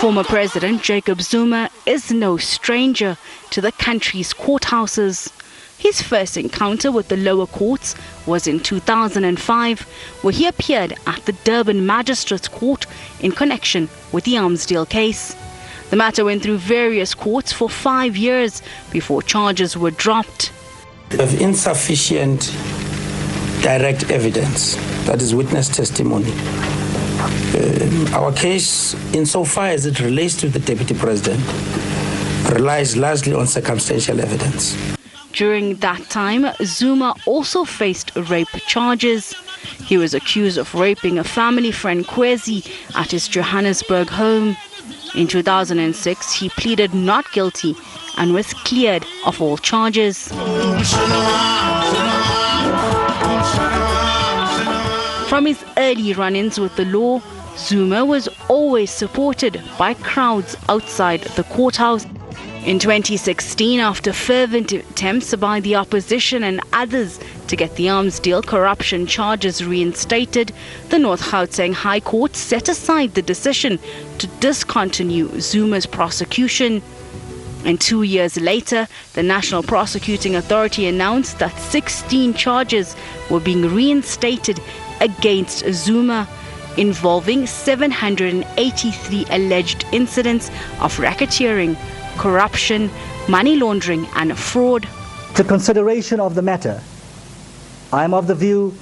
Former President Jacob Zuma is no stranger to the country's courthouses. His first encounter with the lower courts was in 2005, where he appeared at the Durban Magistrates Court in connection with the arms deal case. The matter went through various courts for 5 years before charges were dropped. We have insufficient direct evidence, that is witness testimony. Our case, insofar as it relates to the Deputy President, relies largely on circumstantial evidence. During that time, Zuma also faced rape charges. He was accused of raping a family friend, Kwezi, at his Johannesburg home. In 2006, he pleaded not guilty and was cleared of all charges. From his early run-ins with the law, Zuma was always supported by crowds outside the courthouse. In 2016, after fervent attempts by the opposition and others to get the arms deal corruption charges reinstated, the North Gauteng High Court set aside the decision to discontinue Zuma's prosecution. And 2 years later, the National Prosecuting Authority announced that 16 charges were being reinstated against Zuma, involving 783 alleged incidents of racketeering, corruption, money laundering and fraud. To consideration of the matter, I am of the view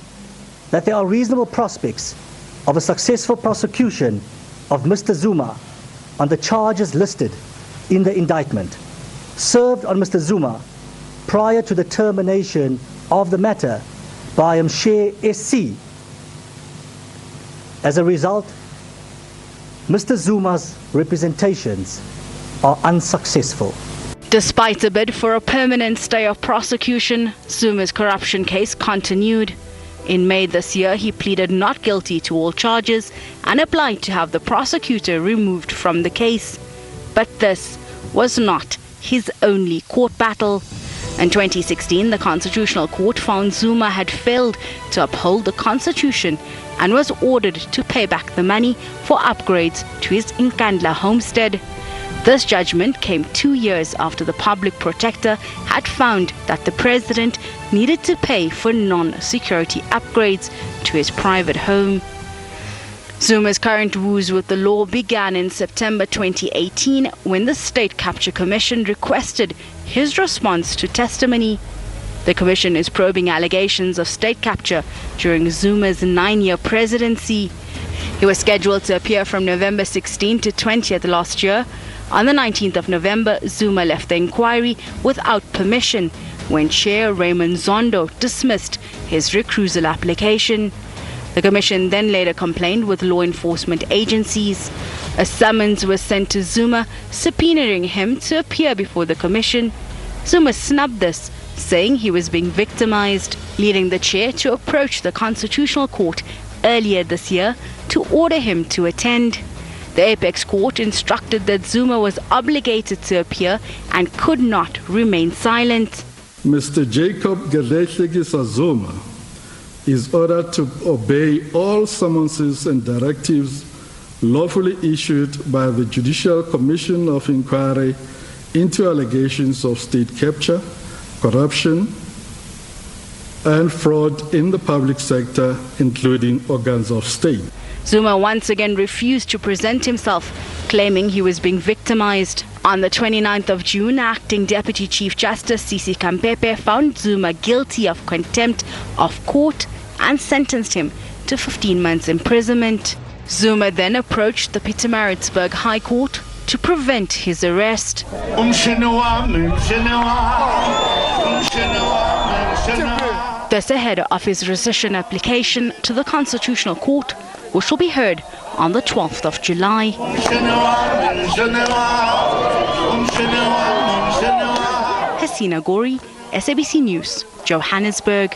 that there are reasonable prospects of a successful prosecution of Mr. Zuma on the charges listed in the indictment served on Mr. Zuma prior to the termination of the matter by Mshe SC. As a result, Mr. Zuma's representations are unsuccessful. Despite a bid for a permanent stay of prosecution, Zuma's corruption case continued. In May this year, he pleaded not guilty to all charges and applied to have the prosecutor removed from the case. But this was not his only court battle. In 2016, the Constitutional Court found Zuma had failed to uphold the Constitution and was ordered to pay back the money for upgrades to his Nkandla homestead. This judgment came 2 years after the public protector had found that the president needed to pay for non-security upgrades to his private home. Zuma's current woes with the law began in September 2018 when the State Capture Commission requested his response to testimony. The commission is probing allegations of state capture during Zuma's 9-year presidency. He was scheduled to appear from November 16 to 20th last year. On the 19th of November, Zuma left the inquiry without permission when Chair Raymond Zondo dismissed his recusal application. The commission then later complained with law enforcement agencies. A summons was sent to Zuma subpoenaing him to appear before the commission. Zuma snubbed this, saying he was being victimized, leading the chair to approach the Constitutional Court earlier this year to order him to attend. The Apex Court instructed that Zuma was obligated to appear and could not remain silent. Mr. Jacob Zuma is ordered to obey all summonses and directives lawfully issued by the Judicial Commission of Inquiry into allegations of state capture, corruption, and fraud in the public sector, including organs of state. Zuma once again refused to present himself, claiming he was being victimized. On the 29th of June, Acting Deputy Chief Justice Sisi Kampepe found Zuma guilty of contempt of court and sentenced him to 15 months imprisonment. Zuma then approached the Pietermaritzburg High Court to prevent his arrest. This ahead of his rescission application to the Constitutional Court, which will be heard on the 12th of July. Hasina Gori, SABC News, Johannesburg.